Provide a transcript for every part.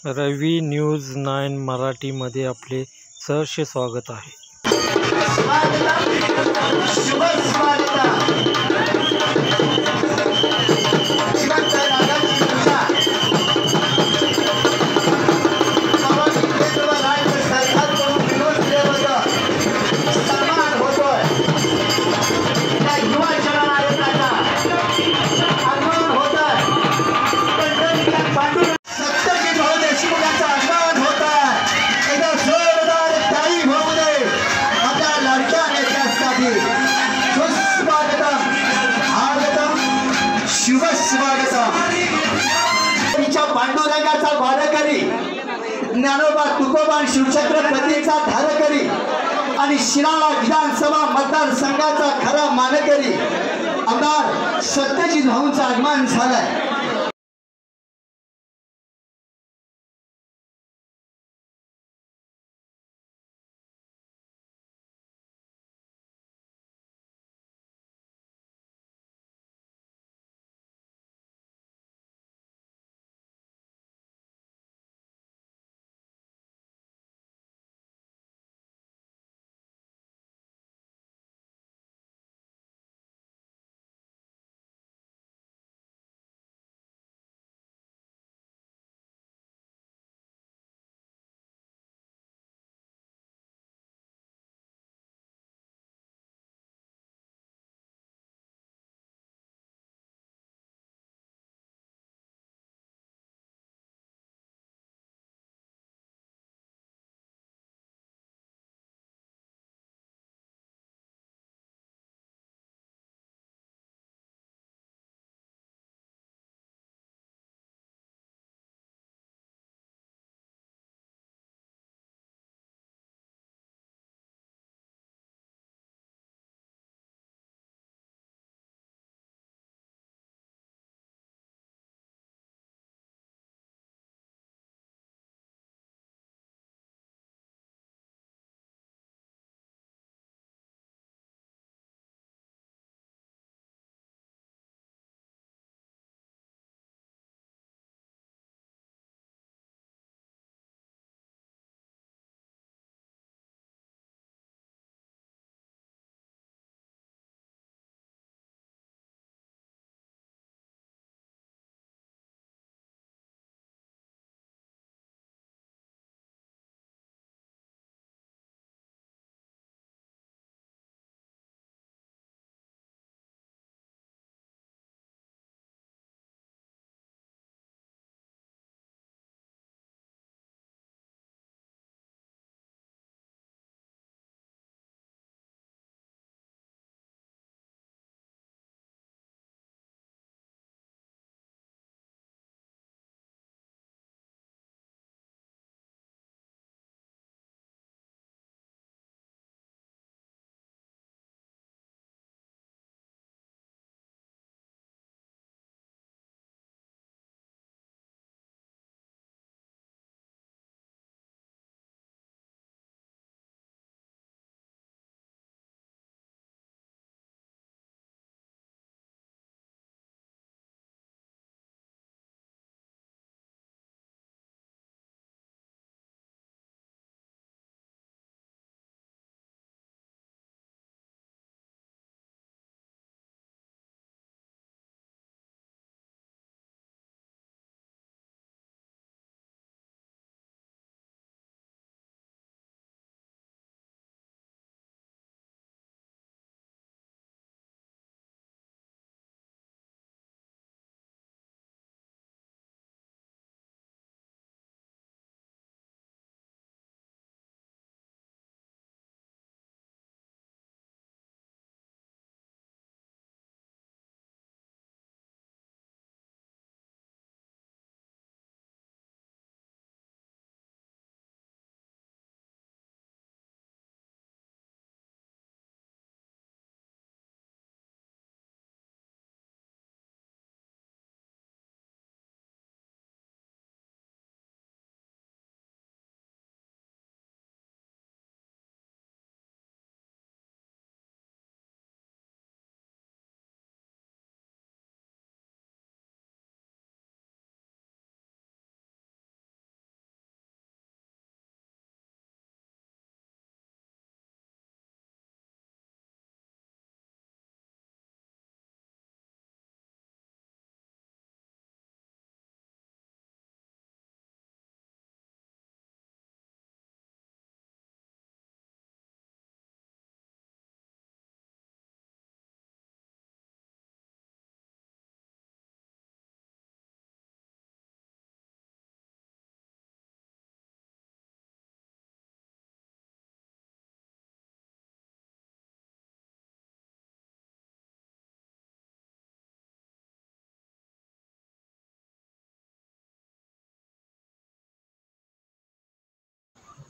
रवी news 9 मराठीमध्ये आपले सहर्ष स्वागत आहे। शुभ स्वागतम पांडुरंगाचा वारकरी ज्ञानोबा तुकोबा शिवछत्रपतीचा धारकरी आणि शिराळा विधानसभा मतदारसंघाचा खरा मानकरी आमदार सत्यजित भाऊंचं आगमन झालंय।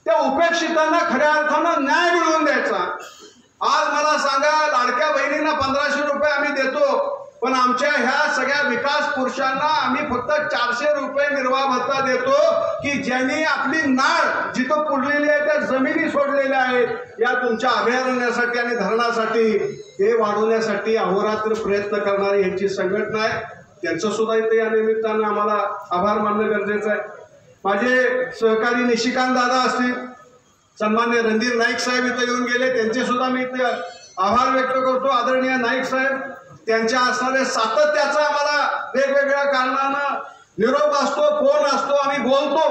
त्या उपेक्षितांना खऱ्या अर्थानं न्याय मिळवून द्यायचा। आज मला सांगा, लाडक्या बहिणींना 1500 रुपये आम्ही देतो, पण आमच्या ह्या सगळ्या विकास पुरुषांना आम्ही फक्त 400 रुपये निर्वाह भत्ता देतो, की ज्यांनी आपली नाळ जिथं पुरलेली आहे त्या जमिनी सोडलेल्या आहेत या तुमच्या अभयारण्यासाठी आणि धरणासाठी, ते वाढवण्यासाठी अहोरात्र प्रयत्न करणारी ह्यांची संघटना आहे। त्यांचं सुद्धा इथे या निमित्तानं आम्हाला आभार मानणं गरजेचं आहे। माझे सहकारी निशिकांत दादा असतील, सन्मान्य रणधीर नाईक साहेब इथं येऊन गेले, त्यांचे सुद्धा मी इथे आभार व्यक्त करतो। आदरणीय नाईक साहेब, त्यांच्या असणारे सातत्याचा आम्हाला वेगवेगळ्या कारणानं निरोप असतो, फोन असतो, आम्ही बोलतो,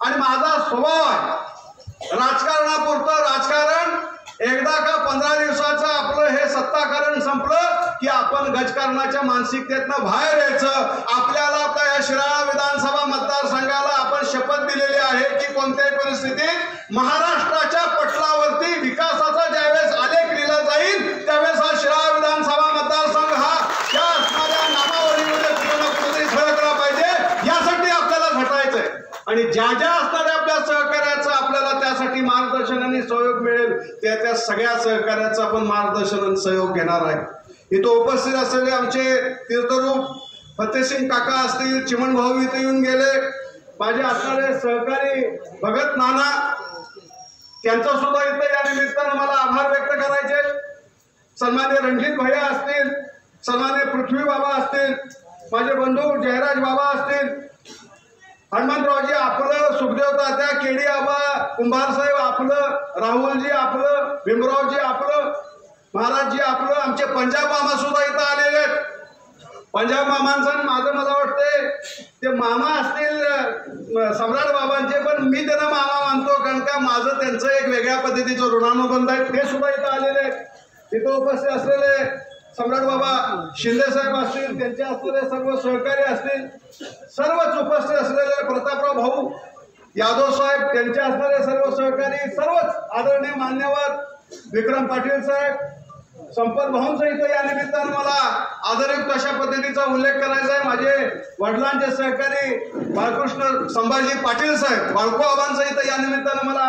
आणि माझा स्वभाव आहे राजकारणापुरतं राजकारण। एकदा का 15 दिवसाचं आपलं हे सत्ताकरण संपलं की आपण गजकारणाच्या मानसिकतेतनं बाहेर यायचं। आपल्याला आता या शिराळा विधानसभा मतदारसंघाला आपण शपथ दिलेली आहे की कोणत्याही परिस्थितीत महाराष्ट्राच्या पटलावरती विकासाचा ज्यावेळेस आलेख लिहिला जाईल त्यावेळेस हा शिराळा विधानसभा मतदारसंघ हा त्या असणाऱ्या नामावलीमध्ये कुठेतरी झळकला पाहिजे, यासाठी आपल्याला झटायचंय। आणि ज्या ज्या असणाऱ्या आपल्या सहकार्याचं आपल्याला त्यासाठी मार्गदर्शन आणि सहयोग मिळेल त्या सगळ्या सहकार्याचं आपण मार्गदर्शन आणि सहयोग घेणार आहे। इथं उपस्थित असलेले आमचे तीर्थरूप फतेसिंग काका असतील, चिमण भाऊ इथे येऊन गेले, माझे असणारे सहकारी भगत नाना, त्यांचा सुद्धा इथे या निमित्तानं मला आभार व्यक्त करायचे। सन्मान्य रणजित भैया असतील, सन्मान्य पृथ्वी बाबा असतील, माझे बंधू जयराज बाबा असतील, हनुमंतरावजी आपलं, सुखदेव तात्या, केडी आबा, कुंभार साहेब आपलं, राहुलजी आपलं, भीमरावजी आपलं, महाराजजी आपलं, आमचे पंजाब मामा सुद्धा इथं आलेले आहेत। पंजाब मामांचं माझं मला वाटतंय ते मामा असतील सम्राट बाबांचे, पण मी त्यांना मामा मानतो कारण का माझं त्यांचं एक वेगळ्या पद्धतीचं ऋणानुबंध आहे। ते सुद्धा इथं आलेले आहेत। तिथं उपस्थित असलेले सम्राट बाबा शिंदे साहेब असतील, त्यांचे असलेले सर्व सहकारी असतील, सर्वच उपस्थित असलेले प्रतापराव भाऊ यादव साहेब, त्यांचे असणारे सर्व सहकारी, सर्वच आदरणीय मान्यवर विक्रम पाटील साहेब, संपत भाऊंचं इथं या निमित्तानं मला आदरयुक्त अशा पद्धतीचा उल्लेख करायचा आहे। माझे वडिलांचे सहकारी बाळकृष्ण संभाजी पाटील साहेब, बाळको आबांचा इथं या निमित्तानं मला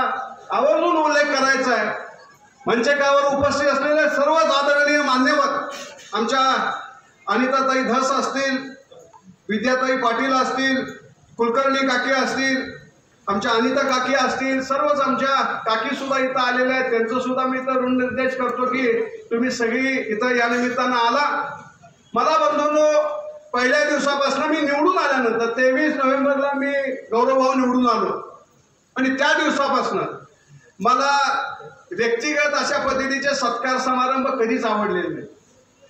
आवर्जून उल्लेख करायचा आहे। मंचकावर उपस्थित असलेले सर्वच आदरणीय मान्यवर, आमच्या अनिताताई धस असतील, विद्याताई पाटील असतील, कुलकर्णी काकी असतील, आमच्या अनिता काकी असतील, सर्वच आमच्या काकी सुद्धा इथं आलेल्या आहेत। त्यांचं सुद्धा मी इथं ऋण निर्देश करतो की तुम्ही सगळी इथं या निमित्तानं आला। मला बंधूंनो, पहिल्या दिवसापासून मी निवडून आल्यानंतर 23 नोव्हेंबरला मी गौरवभाऊ निवडून आलो, आणि त्या दिवसापासून मला व्यक्तिगत अशा पद्धतीचे सत्कार समारंभ कधीच आवडलेले नाही।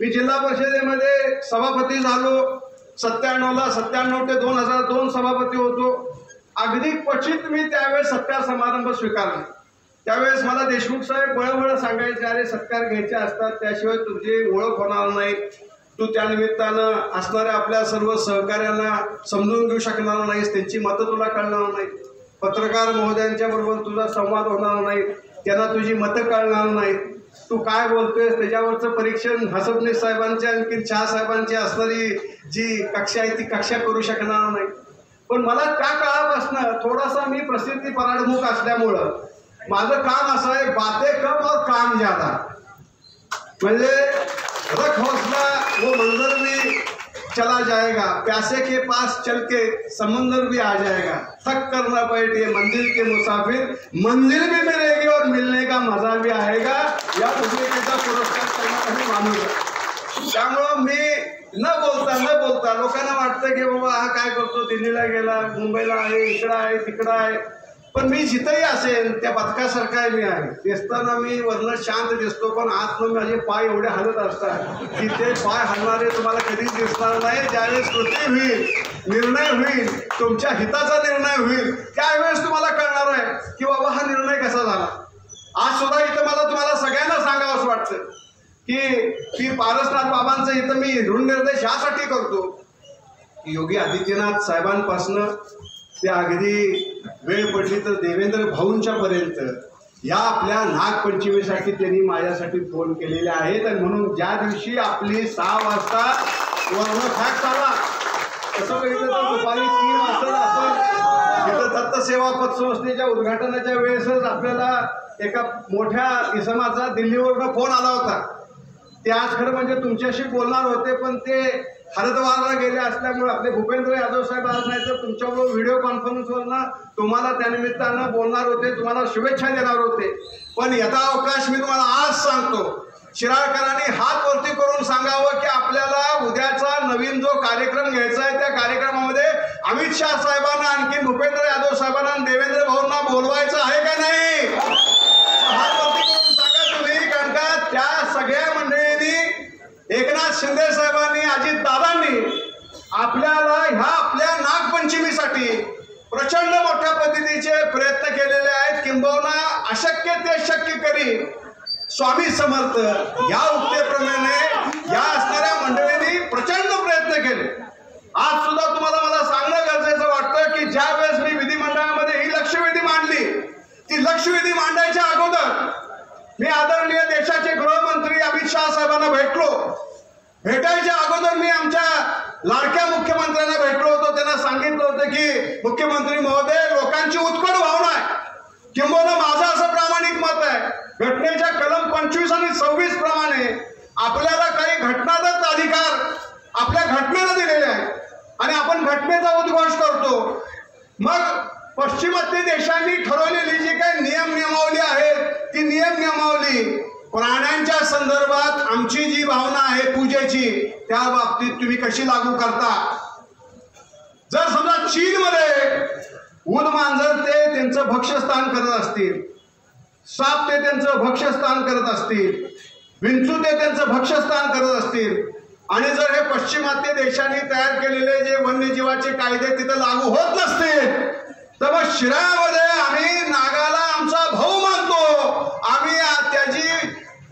मी जिल्हा परिषदेमध्ये सभापती झालो, 97 ते 2002 सभापती होतो। अगदी क्वचित मी त्यावेळेस सत्कार समारंभ स्वीकारला। त्यावेळेस मला देशमुख साहेब बळबळ सांगायचे, अरे सत्कार घ्यायचे असतात त्याशिवाय तुझी ओळख होणार नाही, तू त्यानिमित्तानं असणाऱ्या आपल्या सर्व सहकार्यांना समजून घेऊ शकणार नाहीस, त्यांची मतं तुला कळणार नाही, पत्रकार महोदयांच्या बरोबर तुझा संवाद होणार नाही, त्यांना तुझी मतं कळणार नाहीत, तू काय बोलतोयस त्याच्यावरचं परीक्षण हसबनीस साहेबांची आणखी शहा साहेबांची असणारी जी कक्षा आहे ती कक्षा करू शकणार नाही। पण मला त्या काळापासून थोडासा मी प्रसिद्धी पराडमुख असल्यामुळं माझं काम असं आहे, बातें कम और काम ज्यादा, म्हणजे रख हौसला वो मंजर भी चला जाएगा, प्यासे के पास चल के समंदर भी आ जाएगा, थक कर ना बैठिए मंजिल के मुसाफिर, मंजिल भी मिलेगी और मिलने का मजा भी आएगा, या पुस्तकाचा पुरस्कार करणार मी माणूस आहे। त्यामुळं मी न बोलता लोकांना वाटतं की बाबा हा काय करतो, दिल्लीला गेला, मुंबईला आहे, इकडं आहे, तिकडं आहे, पण मी जिथंही असेल त्या पथकासारखा मी आहे। दिसताना मी वर्ण शांत दिसतो, पण आतनं माझे पाय एवढे हलत असतात की ते पाय हलणारे तुम्हाला कधीच दिसणार नाही। ज्यावेळेस कृती होईल, निर्णय होईल, तुमच्या हिताचा निर्णय होईल, त्यावेळेस तुम्हाला कळणार आहे की बाबा हा निर्णय कसा झाला। आज सुद्धा इथं मला तुम्हाला सगळ्यांना सांगावंच वाटतं की पारसनाथ बाबांचं इथं मी ऋण निर्देश यासाठी करतो की योगी आदित्यनाथ साहेबांपासनं ते अगदी वेळ पडली तर देवेंद्र भाऊंच्या पर्यंत या आपल्या नागपंचमीसाठी त्यांनी माझ्यासाठी फोन केलेले आहेत। आणि म्हणून ज्या दिवशी आपली 6 वाजता वर्ण फॅक्ट आला, तसं बघितलं तर दुपारी 3 वाजता आपण तिथं दत्त पतसेवा पतसंस्थेच्या उद्घाटनाच्या वेळेसच आपल्याला एका मोठ्या इसमाचा दिल्लीवरून फोन आला होता. ते आज खरं म्हणजे तुमच्याशी बोलणार होते, पण ते हरिद्वारला गेले असल्यामुळे आपले भूपेंद्र यादव साहेब आज नाही तर तुमच्याबरोबर व्हिडिओ कॉन्फरन्सवरनं तुम्हाला त्यानिमित्तानं बोलणार होते, तुम्हाला शुभेच्छा देणार होते. पण यथावकाश मी तुम्हाला आज सांगतो, शिराळकरांनी हात वरती करून सांगावं की आपल्याला उद्याचा नवीन जो कार्यक्रम घ्यायचा आहे त्या कार्यक्रमामध्ये अमित शाह साहेबांना, आणखी भूपेंद्र यादव साहेबांना, देवेंद्र भाऊंना बोलवायचं आहे का नाही? हात वरती करून सांगा तुम्ही. कारण का त्या सगळ्या मंडळींनी, एकनाथ शिंदे साहेबांनी, अजित दादांनी आपल्याला ह्या आपल्या नागपंचमीसाठी प्रचंड मोठ्या पद्धतीचे प्रयत्न केलेले आहेत. किंबहुना अशक्य ते शक्य करी स्वामी समर्थ या उक्तीप्रमाणे या असणाऱ्या मंडळींनी प्रचंड प्रयत्न केले. आज सुद्धा तुम्हाला मला सांगणं गरजेचं वाटतं की ज्या वेळेस मी विधिमंडळामध्ये ही लक्षवेधी मांडली, ती लक्षवेधी मांडायच्या अगोदर मी आदरणीय देशाचे गृहमंत्री अमित शाह साहेबांना भेटायच्या अगोदर मी आमच्या लाडक्या मुख्यमंत्र्यांना भेटलो होतो. त्यांना सांगितलं होतं की मुख्यमंत्री महोदय, लोकांची उत्कट भावना आहे, किंबहुना माझं असं प्रामाणिक मत आहे, घटनेच्या कलम 25 आणि 26 प्रमाणे आपल्याला काही घटनादत्त अधिकार आपल्या घटनेला दिलेले आहेत आणि आपण घटनेचा उद्घोष करतो. मग पश्चिमात्य देशांनी ठरवलेली जी काही नियमावली आहे ती नियमावली प्राण्यांच्या संदर्भात आमची जी भावना आहे पूजेची, त्या बाबतीत तुम्ही कशी लागू करता? जर समजा चीनमध्ये उद मांजर ते त्यांचं भक्ष्यस्थान करत असतील, साप ते त्यांचं भक्ष्यस्थान करत असतील, विंचू ते त्यांचं भक्ष्यस्थान करत असतील, आणि जर हे पश्चिमात्य देशांनी तयार केलेले जे वन्यजीवाचे कायदे तिथं लागू होत नसतील, तर मग शिराळ्यामध्ये आम्ही नागाला आमचा भाऊ मानतो, आम्ही त्याची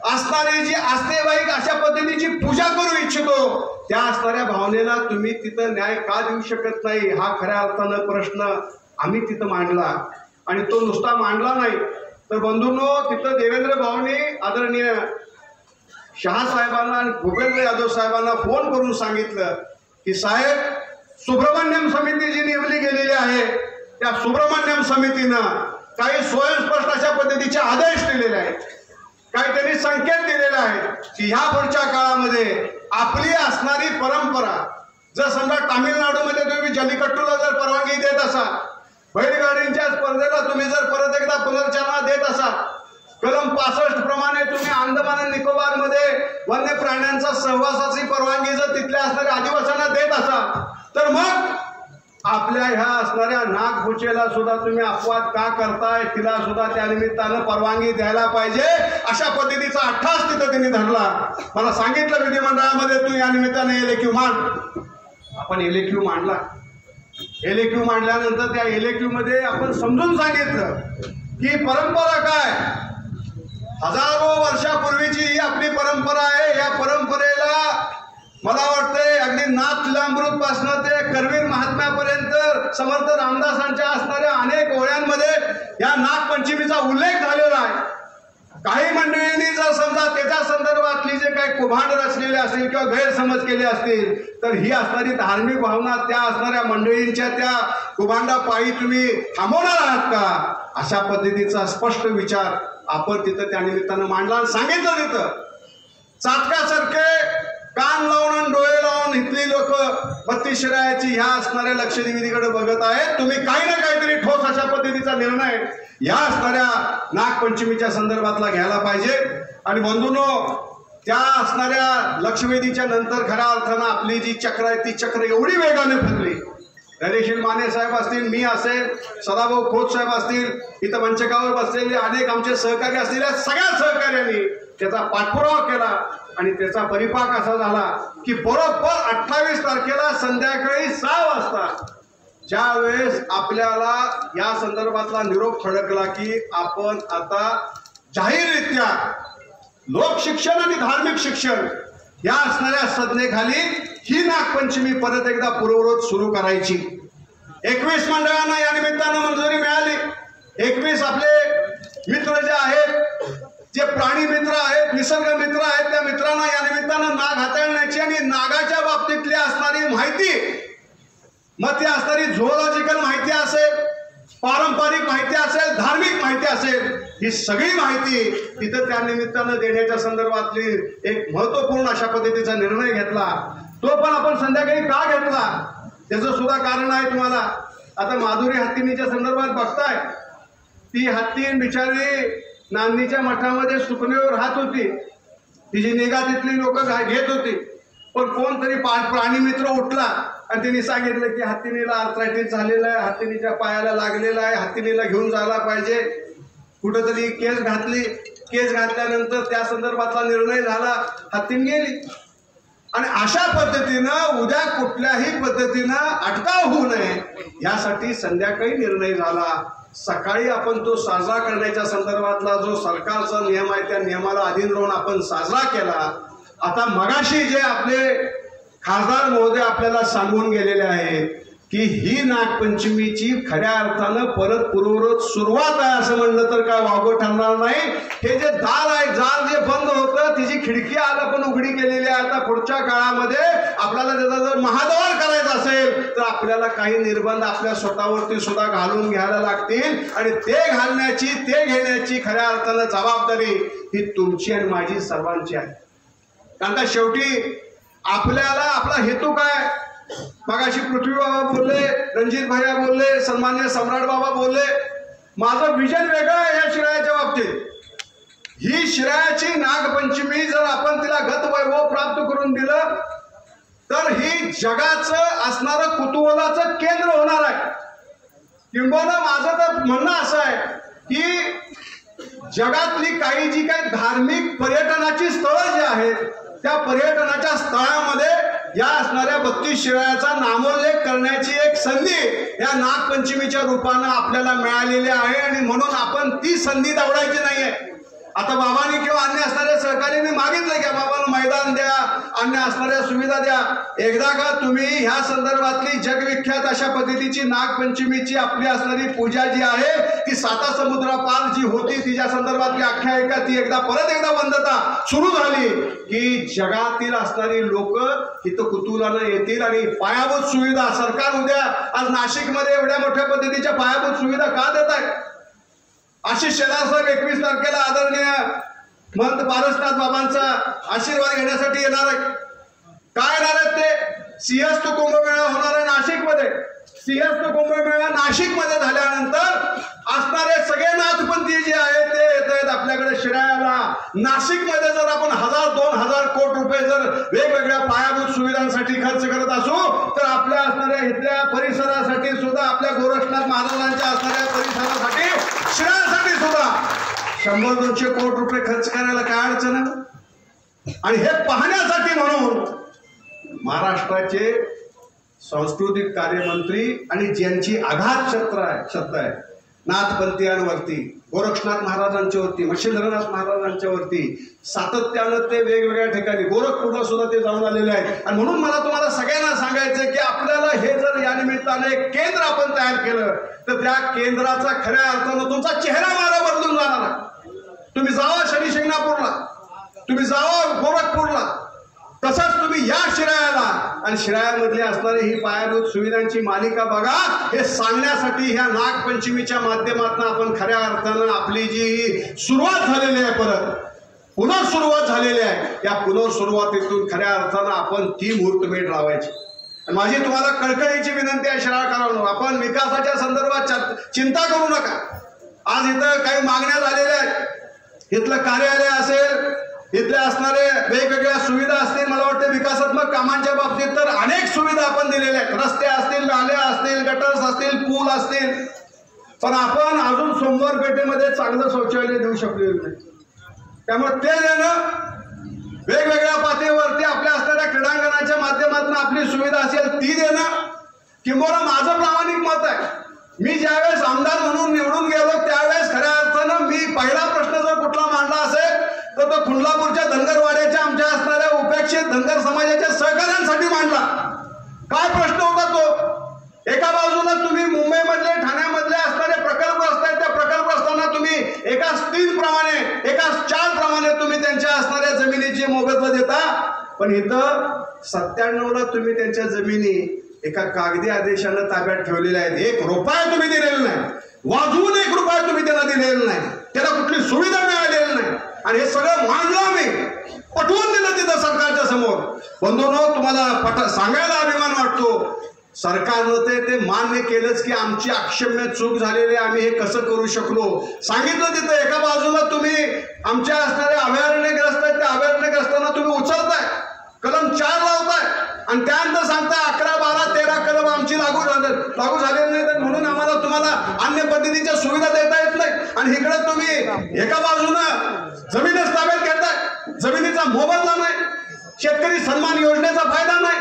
असणारी जी आस्तेवाईक अशा पद्धतीची पूजा करू इच्छितो, त्या असणाऱ्या भावनेला तुम्ही तिथं न्याय का देऊ शकत नाही? हा खऱ्या अर्थानं प्रश्न आम्ही तिथं मांडला. आणि तो नुसता मांडला नाही तर बंधूंनो, तिथं देवेंद्र भाऊंनी आदरणीय शहा साहेबांना आणि भूपेंद्र यादव साहेबांना फोन करून सांगितलं की साहेब, सुब्रमण्यम समिती जी नेमली गेलेली आहे त्या सुब्रमण्यम समितीनं काही स्वयंस्पष्ट अशा पद्धतीचे आदेश दिलेले आहेत, काही त्यांनी संकेत दिलेले आहेत की ह्या पुढच्या काळामध्ये आपली असणारी परंपरा, जर समजा तामिळनाडूमध्ये तुम्ही जल्लीकट्टूला जर परवानगी देत असाल, बैलगाडींच्या स्पर्धेला तुम्ही जर परत एकदा पुनर्चालना देत असाल, कलम 65 प्रमाणे तुम्ही अंदमान आणि निकोबार मध्ये वन्य प्राण्यांचा सहवासाची परवानगी जर तिथल्या असणाऱ्या आदिवासींना देत असाल, तर मग आपल्या ह्या असणाऱ्या नागपूजेला सुद्धा तुम्ही अपवाद का करताय? तिला सुद्धा त्या निमित्तानं परवानगी द्यायला पाहिजे, अशा पद्धतीचा अट्टास तिथं त्यांनी धरला. मला सांगितलं विधिमंडळामध्ये तू या निमित्ताने एलएक्यू मांड. आपण एलएक्यू मांडला. एलएक्यू मांडल्यानंतर त्या एलएक्यू मध्ये आपण समजून सांगितलं की परंपरा काय, हजारो वर्षापूर्वीची ही आपली परंपरा आहे. या परंपरेला मला वाटतंय अगदी नाथ तुलामृत पासून ते करवीर महात्म्यापर्यंत समर्थ रामदासांच्या असणाऱ्या अनेक ओळ्यांमध्ये या नागपंचमीचा उल्लेख झालेला आहे. काही मंडळींनी जर समजा त्याच्या संदर्भातली जे काही कुभांड रचलेले असतील किंवा गैरसमज केले असतील, तर ही असणारी धार्मिक भावना त्या असणाऱ्या मंडळींच्या त्या कुभांडापायी तुम्ही थांबवणार आहात का? अशा पद्धतीचा स्पष्ट विचार आपण तिथं त्या निमित्तानं मांडला आणि सांगितलं. तिथं चातकासारखे कान लावून आणि डोळे लावून इथली लोक बत्तीस शिराळ्याची ह्या असणाऱ्या लक्षद्वीपीकडे बघत आहेत. तुम्ही काही ना काहीतरी ठोस अशा पद्धतीचा निर्णय या असणाऱ्या नागपंचमीच्या संदर्भातला घ्यायला पाहिजे. आणि बंधूंनो, त्या असणाऱ्या लक्षवेधीच्या नंतर खऱ्या अर्थानं आपली जी चक्र आहे ती चक्र एवढी वेगाने फिरली. धैर्यशील माने साहेब असतील, मी असेल, सदाभाऊ खोत साहेब असतील, इथं मंचकावर बसलेले अनेक आमचे सहकारी असतील, या सगळ्या सहकार्यांनी त्याचा पाठपुरावा केला आणि त्याचा परिपाक असा झाला की बरोबर 28 तारखेला संध्याकाळी 6 वाजता ज्या वेळेस आपल्याला या संदर्भातला निरोप फडकला की आपण आता जाहीररित्या लोकशिक्षण आणि धार्मिक शिक्षण या असणाऱ्या संज्ञेखाली ही नागपंचमी परत एकदा पूर्ववत सुरू करायची. 21 मंडळांना या निमित्तानं मंजुरी मिळाली. 21 आपले मित्र जे आहेत, जे प्राणी मित्र आहेत, निसर्ग मित्र आहेत, त्या मित्रांना या निमित्तानं नाग हाताळण्याची आणि नागाच्या बाबतीतली असणारी माहिती, मग ती असणारी झुऑलॉजिकल माहिती असेल, पारंपरिक माहिती असेल, धार्मिक माहिती असेल, ही सगळी माहिती तिथं त्या निमित्तानं देण्याच्या संदर्भातली एक महत्वपूर्ण अशा पद्धतीचा निर्णय घेतला. तो पण आपण संध्याकाळी का घेतला त्याचं सुद्धा कारण आहे तुम्हाला. आता माधुरी हत्तीनीच्या संदर्भात बघताय, ती हत्तीन बिचारी नांदीच्या मठामध्ये सुकणीवर राहत होती, तिची निगा तिथली लोक घेत होती. पण कोणतरी प्राणी मित्र उठला आणि तिने सांगितलं की हत्तीनीला आर्थरायटिस झालेला आहे, हत्तीनीच्या पायाला लागलेला आहे, हत्तीनीला घेऊन जायला पाहिजे. कुठंतरी केस घातली, केस घातल्यानंतर त्या संदर्भातला निर्णय झाला, हत्तीन गेली. आणि अशा पद्धतीनं उद्या कुठल्याही पद्धतीनं अटकाव होऊ नये यासाठी संध्याकाळी निर्णय झाला. सकाळी आपण तो साजरा करण्याच्या संदर्भातला जो सरकारचा नियम आहे त्या नियमाला अधीन राहून आपण साजरा केला. आता मगाशी जे आपले खासदार महोदय आपल्याला सांगून गेलेले आहेत की ही नागपंचमीची खऱ्या अर्थानं परत पूर्ववत सुरुवात आहे असं म्हणलं तर काय वावगं ठरणार नाही. हे जे दार आहे, जार जे बंद होतं तिची खिडकी आज आपण उघडी केलेली आहे. आता पुढच्या काळामध्ये आपल्याला त्याचा जर महाद्वार करायचा असेल तर आपल्याला काही निर्बंध आपल्या स्वतःवरती सुद्धा घालून घ्यायला लागतील आणि ते घालण्याची, ते घेण्याची खऱ्या अर्थानं जबाबदारी ही तुमची आणि माझी सर्वांची आहे. कारण का शेवटी आपल्याला आपला हेतू काय, मगाशी पृथ्वी बाबा बोलले, रणजित भैया बोलले, सन्मान्य सम्राट बाबा बोलले, माझं विजन वेगळं आहे या शिरायाच्या बाबतीत. ही शिरायाची नागपंचमी जर आपण तिला गत वैभव प्राप्त करून दिलं तर ही जगाचं असणारं कुतूहलाचं केंद्र होणार आहे. किंबहुना माझं तर म्हणणं असं आहे की जगातली काही जी काही धार्मिक पर्यटनाची स्थळं जी आहेत त्या पर्यटनाच्या स्थळामध्ये या असणाऱ्या 32 शिरायाचा नामोल्लेख करण्याची एक संधी या नागपंचमीच्या रूपानं आपल्याला मिळालेली आहे. आणि म्हणून आपण ती संधी दवडायची नाहीये. आता बाबांनी किंवा अन्य असणाऱ्या सहकार्याने मागितलं की बाबांना मैदान द्या, अन्य असणाऱ्या सुविधा द्या. एकदा का तुम्ही ह्या संदर्भातली जगविख्यात अशा पद्धतीची नागपंचमीची आपली असणारी पूजा जी आहे ती साता समुद्रापार जी होती तिच्या संदर्भातली आख्यायिका ती एकदा परत एकदा बंदता सुरू झाली की जगातील असणारी लोक इथं कुतूहलानं येतील. आणि पायाभूत सुविधा सरकार उद्या आज नाशिकमध्ये एवढ्या मोठ्या पद्धतीच्या पायाभूत सुविधा का देत आहे. आशिष शेलार साहेब 21 तारखेला आदरणीय महंत पारसनाथ बाबांचा आशीर्वाद घेण्यासाठी येणार आहे. काय येणार आहेत ते, सिंहस्थ कुंभमेळा होणार आहे नाशिकमध्ये. सिंहस्थ कुंभमेळा नाशिकमध्ये झाल्यानंतर असणारे सगळे नाथपंथी जे आहेत ते येत आहेत आपल्याकडे शिरायाला. नाशिकमध्ये जर आपण 1000-2000 कोटी रुपये जर वेगवेगळ्या पायाभूत सुविधांसाठी खर्च करत असू तर आपल्या असणाऱ्या इथल्या परिसरासाठी सुद्धा, आपल्या गोरक्षनाथ महाराजांच्या असणाऱ्या परिसरासाठी, शिरायासाठी सुद्धा 100-200 कोटी रुपये खर्च करायला काय अडचण आहे. आणि हे पाहण्यासाठी म्हणून महाराष्ट्राचे सांस्कृतिक कार्यमंत्री आणि ज्यांची आघात छत्र आहे नाथपंथीयांवरती, गोरक्षनाथ महाराजांच्या वरती, मच्छिंद्रनाथ महाराजांच्या वरती सातत्यानं ते वेगवेगळ्या ठिकाणी गोरखपूरला सुद्धा ते जाऊन आलेले आहेत. आणि म्हणून मला तुम्हाला सगळ्यांना सांगायचं की आपल्याला हे जर या निमित्ताने एक केंद्र आपण तयार केलं तर त्या केंद्राचा खऱ्या अर्थानं तुमचा चेहरा मारा बदलून जाणार आहे. तुम्ही जावा शनी शिंगणापूरला, तुम्ही जावा गोरखपूरला, तसंच तुम्ही या शिरायाला आणि शिरायामधली असणारी ही पायाभूत सुविधांची मालिका बघा. हे सांगण्यासाठी ह्या नागपंचमीच्या माध्यमातून आपण खऱ्या अर्थानं आपली जी सुरुवात झालेली आहे, परत पुनर्सुरुवात झालेली आहे, या पुनर्सुरुवातीतून खऱ्या अर्थानं आपण ती मुहूर्तमेढ लावायची. माझी तुम्हाला कळकळीची विनंती आहे शिराळकरांनो, आपण विकासाच्या संदर्भात चिंता करू नका. आज इथं काही मागण्या झालेल्या आहेत. इथलं कार्यालय असेल, इथल्या असणारे वेगवेगळ्या सुविधा असतील, मला वाटतं विकासात्मक कामांच्या बाबतीत तर अनेक सुविधा आपण दिलेल्या आहेत. रस्ते असतील, नाल्या असतील, गटर्स असतील, पूल असतील. पण आपण अजून सोमवार पेठेमध्ये चांगलं शौचालय देऊ शकलेलं नाही. त्यामुळे ते देणं, वेगवेगळ्या पातळीवरती आपल्या असणाऱ्या क्रीडांगणाच्या माध्यमातून आपली सुविधा असेल ती देणं, किंबहुना माझं प्रामाणिक मत आहे, मी ज्यावेळेस आमदार म्हणून निवडून गेलो त्यावेळेस खऱ्या अर्थानं मी पहिला प्रश्न जर कुठला मांडला असेल तर तो कुंडलापूरच्या धनगरवाड्याच्या आमच्या असणाऱ्या उपेक्षित धनगर समाजाच्या सहकार्यांसाठी मांडला. काय प्रश्न होता तो, एका बाजूला तुम्ही मुंबईमधले, ठाण्यामधले असणारे प्रकल्पग्रस्त आहेत, त्या प्रकल्पग्रस्तांना तुम्ही एका स्टीलप्रमाणे, एका चालप्रमाणे तुम्ही त्यांच्या असणाऱ्या जमिनीची मोबदला देता. पण इथं 97ला तुम्ही त्यांच्या जमिनी एका कागदी आदेशानं ताब्यात ठेवलेल्या आहेत. 1 रुपया तुम्ही दिलेला नाही. वाजवून 1 रुपया तुम्ही त्यांना दिलेला नाही, त्याला कुठली सुविधा मिळालेली नाही, आणि हे सगळं मांडलं आम्ही, पटवून दिलं तिथं सरकारच्या समोर. बंधूंनो, तुम्हाला सांगायला अभिमान वाटतो, सरकारनं ते मान्य केलंच की आमची अक्षम्य चूक झालेली, आम्ही हे कसं करू शकलो. सांगितलं तिथं एका बाजूला तुम्ही आमच्या असणारे अभयारण्यग्रस्त आहेत, त्या अभयारण्यग्रस्तांना तुम्ही उचलताय, कलम 4 लावताय, आणि त्यानंतर सांगताय 11, 12, 13 कलम आमची लागू झालेली नाही, तर म्हणून आम्हाला तुम्हाला अन्य पद्धतीच्या सुविधा देता येत नाही. आणि इकडे तुम्ही एका बाजूनं जमीनच ताब्यात घेताय, जमिनीचा मोबदला नाही, शेतकरी सन्मान योजनेचा फायदा नाही,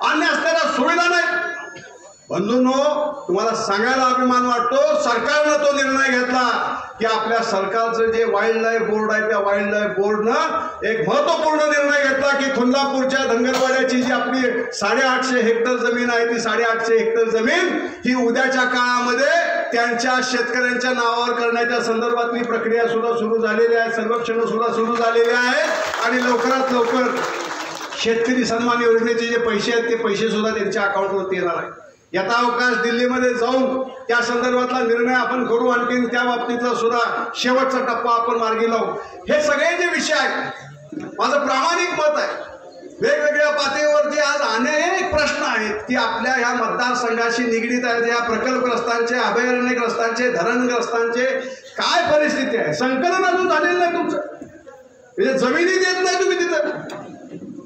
अन्य असलेल्या सुविधा नाही. बंधूंनो, तुम्हाला सांगायला अभिमान वाटतो, सरकारनं तो निर्णय घेतला की आपल्या सरकारचं जे वाईल्ड लाईफ बोर्ड आहे, त्या वाईल्ड लाईफ बोर्डनं एक महत्वपूर्ण निर्णय घेतला की खुल्लापूरच्या धनगरवाड्याची जी आपली 850 हेक्टर जमीन आहे, ती 850 हेक्टर जमीन ही उद्याच्या काळामध्ये त्यांच्या शेतकऱ्यांच्या नावावर करण्याच्या संदर्भातली प्रक्रिया सुद्धा सुरू झालेली आहे, सर्वेक्षण सुद्धा सुरू झालेले आहे, आणि लवकरात लवकर शेतकरी सन्मान योजनेचे जे पैसे आहेत ते पैसे सुद्धा त्यांच्या अकाउंटवरती येणार आहे. यथावकाश दिल्लीमध्ये जाऊन त्या संदर्भातला निर्णय आपण करू, आणखीन त्या बाबतीतला सुद्धा शेवटचा टप्पा आपण मार्गी लावू. हे सगळे जे विषय आहेत, माझं प्रामाणिक मत आहे, वेगवेगळ्या पातळीवरती आज अनेक प्रश्न आहेत की आपल्या ह्या मतदारसंघाशी निगडीत आहेत. या प्रकल्पग्रस्तांचे, अभयारण्यग्रस्तांचे, धरणग्रस्तांचे काय परिस्थिती आहे. संकलन अजून झालेलं नाही तुमचं, म्हणजे जमिनी देत नाही तुम्ही तिथं.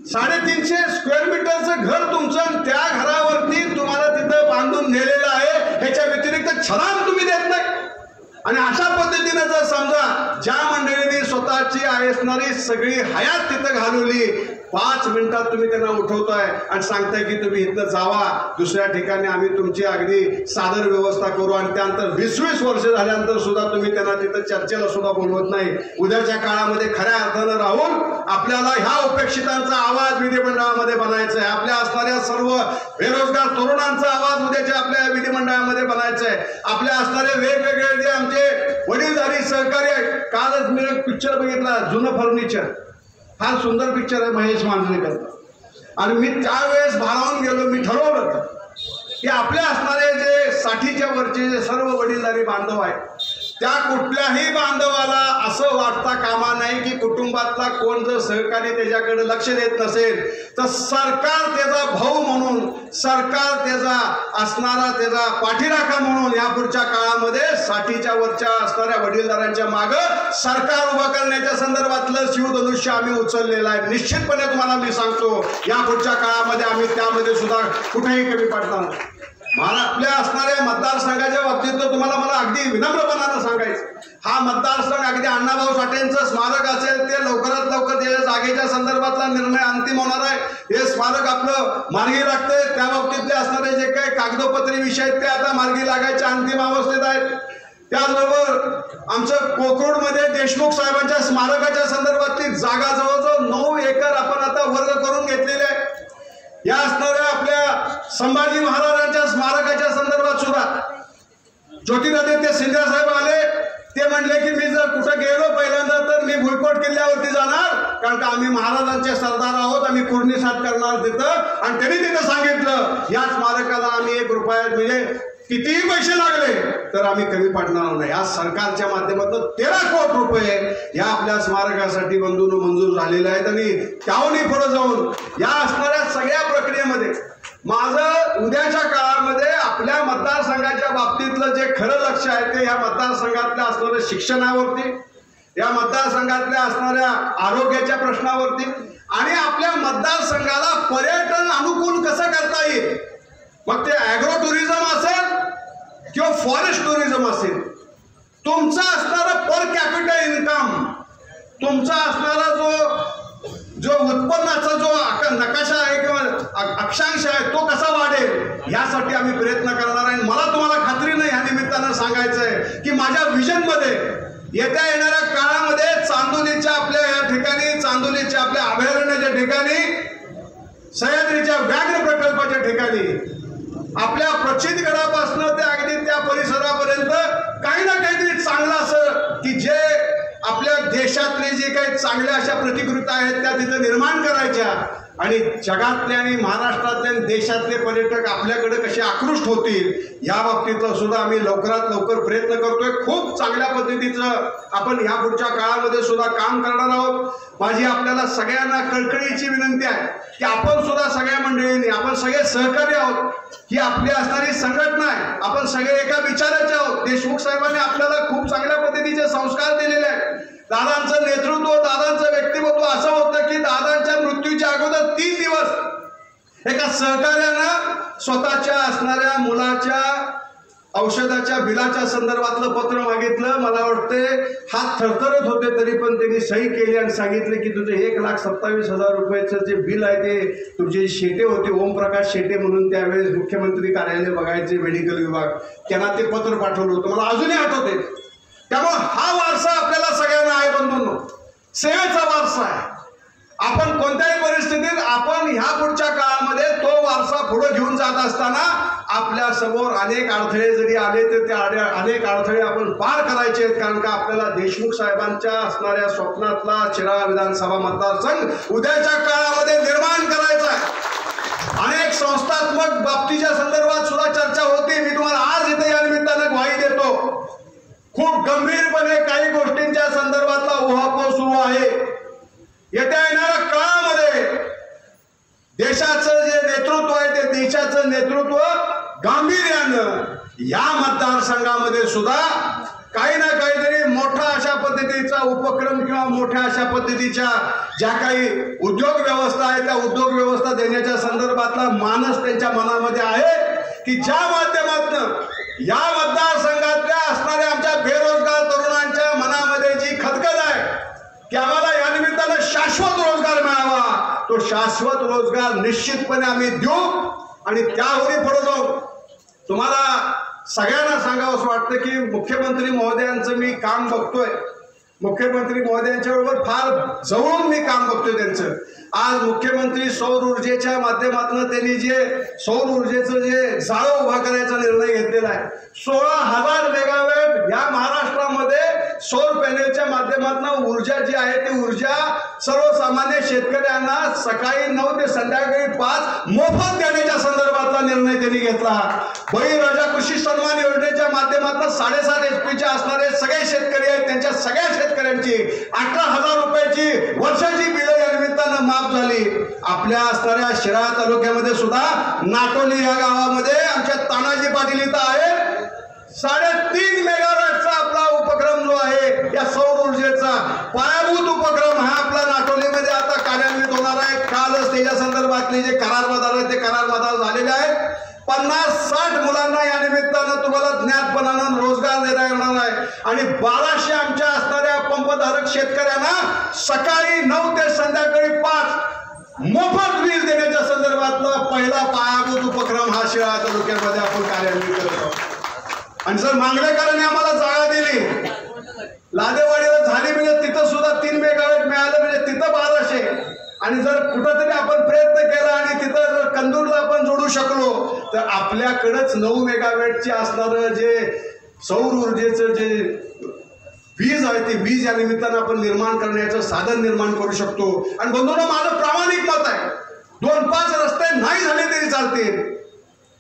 350 स्क्वेअर मीटरचं घर तुमचं, त्या घरावरती तुम्हाला तिथं बांधून नेलेलं आहे, ह्याच्या व्यतिरिक्त छलान तुम्ही देत नाही. आणि अशा पद्धतीने जर समजा ज्या मंडळींनी स्वतःची असणारी सगळी हयात तिथं घालवली, 5 मिनिटात तुम्ही त्यांना उठवताय आणि सांगताय की तुम्ही इथं जावा, दुसऱ्या ठिकाणी आम्ही तुमची अगदी सादर व्यवस्था करू, आणि त्यानंतर 20-20 वर्ष झाल्यानंतर सुद्धा तुम्ही त्यांना तिथं चर्चेला सुद्धा बोलवत नाही. उद्याच्या काळामध्ये खऱ्या अर्थानं राहून आपल्याला ह्या उपेक्षितांचा आवाज विधिमंडळामध्ये बनायचा आहे, आपल्या असणाऱ्या सर्व बेरोजगार तरुणांचा आवाज उद्याच्या आपल्या विधिमंडळामध्ये बनायचा आहे, आपल्या असणारे वेगवेगळे जे आमचे वडीलधारी सहकारी आहेत. कालच मी एक पिक्चर बघितला, जुनं फर्निचर, फार सुंदर पिक्चर आहे महेश मांजरेकर, आणि मी त्यावेळेस भारावून गेलो. मी ठरवलं की आपल्या असणारे जे 60च्या वरचे जे सर्व वडीलधारी बांधव आहेत, त्या कुठल्याही बांधवाला असं वाटता कामा नाही की कुटुंबातला कोण जर सहकारी त्याच्याकडे लक्ष देत नसेल तर सरकार त्याचा भाऊ म्हणून, सरकार त्याचा असणारा त्याचा पाठीराखा म्हणून यापुढच्या काळामध्ये 60च्या वरच्या असणाऱ्या वडीलधारांच्या मागं सरकार उभं करण्याच्या संदर्भातलं शिवधनुष्य आम्ही उचललेलं आहे. निश्चितपणे तुम्हाला मी सांगतो, यापुढच्या काळामध्ये आम्ही त्यामध्ये सुद्धा कुठेही कमी पडणार नाही. मला आपल्या असणाऱ्या मतदारसंघाच्या बाबतीत तर तुम्हाला मला अगदी विनम्रपणानं सांगायचं, हा मतदारसंघ अगदी अण्णाभाऊ साठेंचं स्मारक असेल, ते लवकरात लवकर त्याच्या जागेच्या संदर्भातला निर्णय अंतिम होणार आहे. हे स्मारक आपलं मार्गी लागतंय, त्या बाबतीतले असणारे जे काही कागदोपत्री विषय आहेत ते आता मार्गी लागायच्या अंतिम अवस्थेत आहेत. त्याचबरोबर आमचं कोथरूडमध्ये देशमुख साहेबांच्या स्मारकाच्या संदर्भातली जागा जवळजवळ 9 एकर आपण आता वर्ग करून घेतलेली आहे. या असणाऱ्या आपल्या संभाजी महाराजांच्या स्मारकाच्या संदर्भात सुद्धा ज्योतिरादित्य सिंधिया साहेब आले, ते म्हणले की मी जर कुठं गेलो पहिल्यांदा तर मी भुईकोट किल्ल्यावरती जाणार, कारण का आम्ही महाराजांचे सरदार आहोत, आम्ही कुर्णीसाद करणार तिथं. आणि त्यांनी तिथं सांगितलं या स्मारकाला आम्ही 1 रुपया म्हणजे कितीही पैसे लागले तर आम्ही कमी पडणार नाही. आज सरकारच्या माध्यमातून 13 कोटी रुपये या आपल्या स्मारकासाठी बंधूंनो मंजूर झालेले आहेत. आणि त्याहूनही पुढे जाऊन या असणाऱ्या सगळ्या प्रक्रियेमध्ये माझं उद्याच्या काळामध्ये आपल्या मतदारसंघाच्या बाबतीतलं जे खरं लक्ष आहे ते या मतदारसंघातल्या असणाऱ्या शिक्षणावरती, या मतदारसंघातल्या असणाऱ्या आरोग्याच्या प्रश्नावरती, आणि आपल्या मतदारसंघाला पर्यटन अनुकूल कसं करता येईल. मग ते ॲग्रो टुरिझम असेल किंवा फॉरेस्ट टुरिझम असेल, तुमचा असणारा पर कॅपिटल इन्कम, तुमचा असणारा जो उत्पन्नाचा जो नकाशा आहे किंवा अक्षांश आहे तो कसा वाढेल यासाठी आम्ही प्रयत्न करणार आहे. मला तुम्हाला खात्री नाही ह्या निमित्तानं सांगायचं आहे की माझ्या विजनमध्ये येत्या येणाऱ्या काळामध्ये चांदोलीच्या आपल्या या ठिकाणी, चांदोलीच्या आपल्या अभयारण्याच्या ठिकाणी, सह्याद्रीच्या व्याघ्र प्रकल्पाच्या ठिकाणी, आपल्या प्रचितगडापासून ते अगदी त्या परिसरापर्यंत काही ना काहीतरी चांगलं असं की जे आपल्या देशातले जे काही चांगल्या अशा प्रतिकृती आहेत त्या तिथं निर्माण करायच्या, आणि जगातले आणि महाराष्ट्रातले आणि देशातले पर्यटक आपल्याकडे कसे आकृष्ट होतील या बाबतीतलं सुद्धा आम्ही लवकरात लवकर प्रयत्न करतोय. खूप चांगल्या पद्धतीचं आपण या पुढच्या काळामध्ये सुद्धा काम करणार आहोत. माझी आपल्याला सगळ्यांना कळकळीची विनंती आहे की आपण सुद्धा सगळ्या मंडळींनी, आपण सगळे सहकारी आहोत, ही आपली असणारी संघटना आहे, आपण सगळे एका विचाराचे आहोत. देशमुख साहेबांनी आपल्याला खूप चांगल्या पद्धतीचे संस्कार दिलेले आहेत. दादांचं नेतृत्व, दादांचं व्यक्तिमत्व असं होतं की दादांच्या मृत्यूच्या अगोदर 3 दिवस एका सहकार्यानं स्वतःच्या असणाऱ्या मुलाच्या औषधाच्या बिलाच्या संदर्भातलं पत्र मागितलं. मला वाटते हात थरथरत होते तरी पण त्यांनी सही केली आणि सांगितले की तुझे 1,27,000 रुपयाचं जे बिल आहे ते तुमचे शेटे होते, ओमप्रकाश शेटे म्हणून त्यावेळेस मुख्यमंत्री कार्यालय बघायचे मेडिकल विभाग, त्यांना ते पत्र पाठवलं होतं, मला अजूनही आठवते. त्यामुळे हा वारसा आपल्याला सगळ्यांना आहे बंधूंनो, सेवेचा वारसा आहे. आपण कोणत्याही परिस्थितीत आपण ह्या पुढच्या काळामध्ये तो वारसा पुढे घेऊन जात असताना आपल्या समोर अनेक अडथळे जरी आले तर ते अनेक अडथळे आपण पार करायचे आहेत. कारण का आपल्याला देशमुख साहेबांच्या असणाऱ्या स्वप्नातला शिराळा विधानसभा मतदारसंघ उद्याच्या काळामध्ये निर्माण करायचा आहे. अनेक संस्थात्मक बाबतीच्या संदर्भात सुद्धा चर्चा होती. मी तुम्हाला आज इथे या निमित्तानं ग्वाही देतो, खूप गंभीरपणे काही गोष्टींच्या संदर्भातला उहापोह सुरू आहे. येत्या येणाऱ्या काळामध्ये देशाचं जे नेतृत्व आहे ते देशाचं नेतृत्व गांभीर्यानं या मतदारसंघामध्ये सुद्धा काही ना काहीतरी मोठा अशा पद्धतीचा उपक्रम किंवा मोठ्या अशा पद्धतीच्या ज्या काही उद्योग व्यवस्था आहे त्या उद्योग व्यवस्था देण्याच्या संदर्भातला मानस त्यांच्या मनामध्ये आहे की ज्या माध्यमातून या मतदारसंघातल्या असणाऱ्या आमच्या बेरोजगार तरुणांच्या मनामध्ये जी खदखद आहे की आम्हाला या निमित्तानं शाश्वत रोजगार मिळावा, तो शाश्वत रोजगार निश्चितपणे आम्ही देऊ. आणि त्यावरून पुढे जाऊ तुम्हाला सगळ्यांना सांगावं असं वाटतं की मुख्यमंत्री महोदयांचं मी काम बघतोय, मुख्यमंत्री महोदयांच्या बरोबर फार जवळून मी काम बघतोय त्यांचं. आज मुख्यमंत्री सौर ऊर्जेच्या माध्यमातून त्यांनी जे सौर ऊर्जेचं जे जाळं उभा करायचा निर्णय घेतलेला आहे, 16,000 मेगावॅट या महाराष्ट्रामध्ये सौर पॅनेलच्या माध्यमातून ऊर्जा जी आहे ती ऊर्जा सर्वसामान्य शेतकऱ्यांना सकाळी 9 ते संध्याकाळी 5 मोफत देण्याच्या संदर्भातला निर्णय त्यांनी घेतला. बळीराजा कृषी सन्मान योजनेच्या माध्यमातून 7.5 HP असणारे सगळे शेतकरी आहेत, त्यांच्या सगळ्या शेतकऱ्यांची 18,000 रुपयाची वर्षाची बिलं या निमित्तानं माफ झाली. आपल्या असणाऱ्या शिराळा तालुक्यामध्ये सुद्धा नाटोली या गावामध्ये आमच्या तानाजी पाटील इथं आहे, 3.5 मेगावॅटचा आपला उपक्रम जो आहे या सौर ऊर्जेचा पायाभूत उपक्रम हा आपला नाटोलीमध्ये आता कार्यान्वित होणार आहे. कालच त्याच्या संदर्भातले जे करार बदल आहेत ते करार बदल झालेले आहेत. 50-60 मुलांना या निमित्तानं तुम्हाला ज्ञातपणानं रोजगार देता येणार आहे. आणि 1200 आमच्या असणाऱ्या पंपधारक शेतकऱ्यांना सकाळी 9 ते संध्याकाळी 5 मोफत वीज देण्याच्या संदर्भातला पहिला पायाभूत उपक्रम हा शिराळा तालुक्यामध्ये आपण कार्यान्वित करत आहोत. आणि जर मांगलेकरांनी आम्हाला जागा दिली, लादेवाडीला झाली म्हणजे तिथं सुद्धा 3 मेगावॅट मिळालं म्हणजे तिथं 1200. आणि जर कुठंतरी आपण प्रयत्न केला आणि तिथं जर कंदूरला आपण जोडू शकलो तर आपल्याकडंच 9 मेगावॅटचे असणारं जे सौर ऊर्जेचं जे वीज आहे ती वीज या निमित्तानं आपण निर्माण करण्याचं साधन निर्माण करू शकतो. आणि बंधूंनो, माझं प्रामाणिक मत आहे, 2-5 रस्ते नाही झाले तरी चालतील,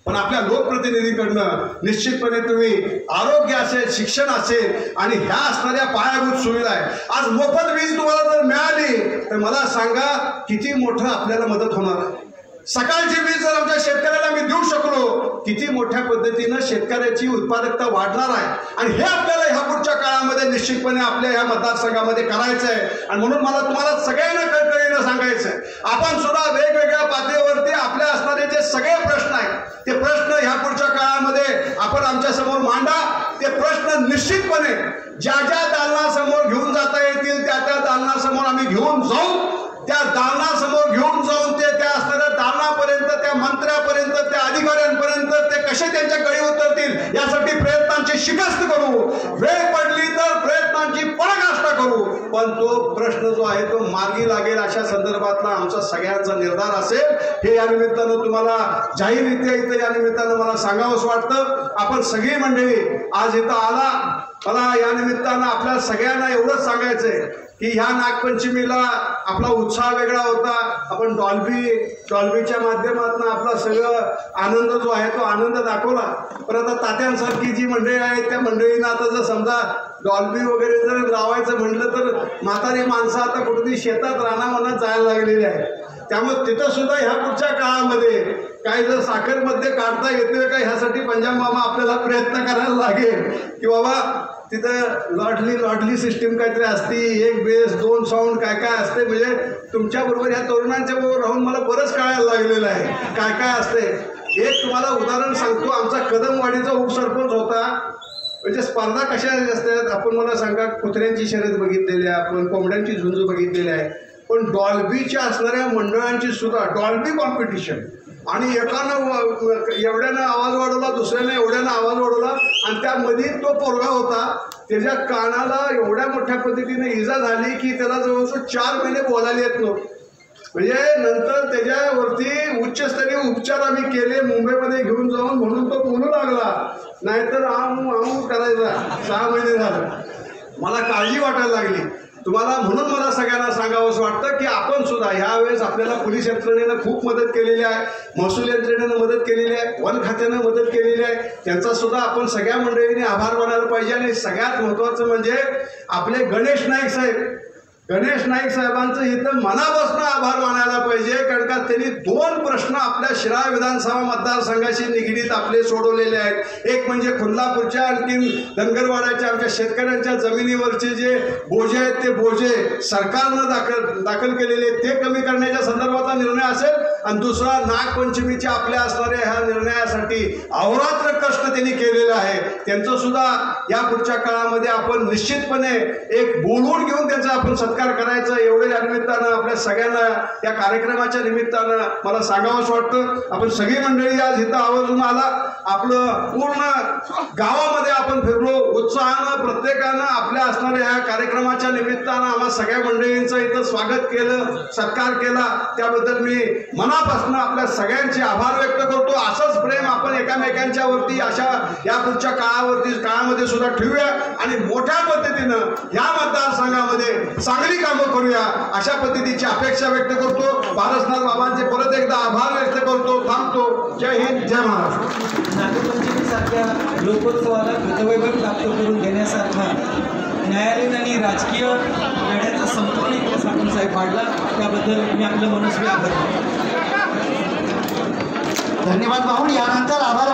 पण आपल्या लोकप्रतिनिधीकडनं निश्चितपणे तुम्ही आरोग्य असेल, शिक्षण असेल आणि ह्या असणाऱ्या पायाभूत सुविधा आहे. आज मोफत वीज तुम्हाला जर मिळाली तर मला सांगा किती मोठं आपल्याला मदत होणार आहे. सकाळची वीज जर आमच्या शेतकऱ्याला मी देऊ शकलो किती मोठ्या पद्धतीनं शेतकऱ्याची उत्पादकता वाढणार आहे. आणि हे आपल्याला ह्या पुढच्या काळामध्ये निश्चितपणे आपल्या ह्या मतदारसंघामध्ये करायचं आहे. आणि म्हणून मला तुम्हाला सगळ्यांना कळकळीनं सांगायचं आहे, आपण सुद्धा वेगवेगळ्या पातळीवरती आपल्या असणारे जे सगळे प्रश्न आहेत ते प्रश्न ह्या पुढच्या काळामध्ये आपण आमच्या समोर मांडा. ते प्रश्न निश्चितपणे ज्या ज्या दालनासमोर घेऊन जाता येतील त्या त्या दालनासमोर आम्ही घेऊन जाऊ. त्या दालनासमोर घेऊन जाऊन ते त्या असणाऱ्या दालनापर्यंत, त्या मंत्र्यापर्यंत, त्या अधिकाऱ्यांपर्यंत ते कसे त्यांच्या गळी उतरतील यासाठी प्रयत्नांची शिकस्त करू. वेळ पडली तर प्रयत्नांची पराकाष्ठा करू, पण तो प्रश्न जो आहे तो मार्गी लागेल अशा संदर्भातला आमचा सगळ्यांचा निर्धार असेल. हे या निमित्तानं तुम्हाला जाहीररित्या इथं या निमित्तानं मला सांगावंच वाटतं. आपण सगळी मंडळी आज इथं आला, मला या निमित्तानं आपल्या सगळ्यांना एवढंच सांगायचंय की ह्या नागपंचमीला आपला उत्साह वेगळा होता. आपण डॉल्बीच्या माध्यमातून आपला सगळं आनंद जो आहे तो आनंद दाखवला. पण आता तात्यांसारखी जी मंडळी आहेत त्या मंडळींना आता जर समजा डॉल्बी वगैरे जर लावायचं म्हटलं तर म्हातारी माणसं आता कुठेतरी शेतात रानावनात जायला लागलेली आहे. त्यामुळे तिथं सुद्धा ह्या पुढच्या काळामध्ये काही जर साखरमध्ये काढता येते का ह्यासाठी पंजाब मामा आपल्याला प्रयत्न करायला लागेल की बाबा तिथं लॉटली सिस्टीम काहीतरी असते, 1 बेस 2 साऊंड काय काय असते. म्हणजे तुमच्याबरोबर ह्या तरुणांच्या बरोबर राहून मला बरंच कळायला लागलेलं आहे काय काय असते. एक तुम्हाला उदाहरण सांगतो. आमचा कदमवाडीचा उपसरपंच होता. म्हणजे स्पर्धा कशा असतात आपण मला सांगा. कुत्र्यांची शर्यत बघितलेली आहे आपण, कोंबड्यांची झुंज बघितलेली आहे. पण डॉल्बीच्या असणाऱ्या मंडळांची सुद्धा डॉल्बी कॉम्पिटिशन आणि एकानं एवढ्यानं आवाज वाढवला, दुसऱ्यानं एवढ्यानं आवाज वाढवला आणि त्यामध्ये तो पोरगा होता त्याच्या कानाला एवढ्या मोठ्या पद्धतीने इजा झाली की त्याला जवळजवळ 4 महिने बोलायला येत नव्हतं. म्हणजे नंतर त्याच्यावरती उच्चस्तरीय उपचार आम्ही केले मुंबईमध्ये घेऊन जाऊन, म्हणून तो बोलू लागला. नाहीतर आऊ करायचा. 6 महिने झालं. मला काळजी वाटायला लागली तुम्हाला. म्हणून मला सगळ्यांना सांगावंसं वाटतं की आपण सुद्धा ह्यावेळेस आपल्याला पोलीस यंत्रणेनं खूप मदत केलेली आहे, महसूल यंत्रणेनं मदत केलेली आहे, वन खात्यानं मदत केलेली आहे. त्यांचा सुद्धा आपण सगळ्या मंडळींनी आभार मानायला पाहिजे. आणि सगळ्यात महत्त्वाचं म्हणजे आपले गणेश नाईक साहेबांचं इथं मनापासून आभार मानायला पाहिजे. कारण का त्यांनी 2 प्रश्न आपल्या शिराळा विधानसभा मतदारसंघाशी निगडीत आपले सोडवलेले आहेत. एक म्हणजे खुल्लापूरच्या आणखी धनगरवाड्याच्या आमच्या शेतकऱ्यांच्या जमिनीवरचे जे बोजे आहेत ते बोजे सरकारनं दाखल केलेले ते कमी करण्याच्या संदर्भाचा निर्णय असेल. आणि दुसरा नागपंचमीच्या आपल्या असणाऱ्या ह्या निर्णयासाठी अहोरात्र कष्ट त्यांनी केलेलं आहे. त्यांचं सुद्धा या पुढच्या काळामध्ये आपण निश्चितपणे एक बोलवून घेऊन त्यांचा आपण सत्कार करायचं. एवढे या निमित्तानं आपल्या सगळ्यांना या कार्यक्रमाच्या निमित्तानं मला सांगावंसं वाटतं. आपण सगळी मंडळी आज इथं आवर्जून आला. आपलं पूर्ण गावामध्ये आपण फिरलो उत्साहानं. प्रत्येकानं आपल्या असणाऱ्या ह्या कार्यक्रमाच्या निमित्तानं आम्हा सगळ्या मंडळींचं इथं स्वागत केलं, सत्कार केला. त्याबद्दल मी मनापासून आपल्या सगळ्यांचे आभार व्यक्त करतो. असंच प्रेम आपण एकामेकांच्यावरती अशा या पुढच्या काळामध्ये सुद्धा ठेवूया आणि मोठ्या पद्धतीनं या मतदारसंघामध्ये चांगली कामं करूया अशा पद्धतीची अपेक्षा व्यक्त करतो. भारतनाथ बाबांचे परत एकदा आभार व्यक्त करतो. थांबतो. जय हिंद, जय महाराष्ट्र. नागपंचमीसारख्या लोकोत्सवाला गतवैभव प्राप्त करून देण्यासारखा न्यायालयीन आणि राजकीय लढ्याचा समतोल आपण साहेब पाडला. त्याबद्दल मी आपलं मनस्वी आभार. धन्यवाद भाऊ. यानंतर आभार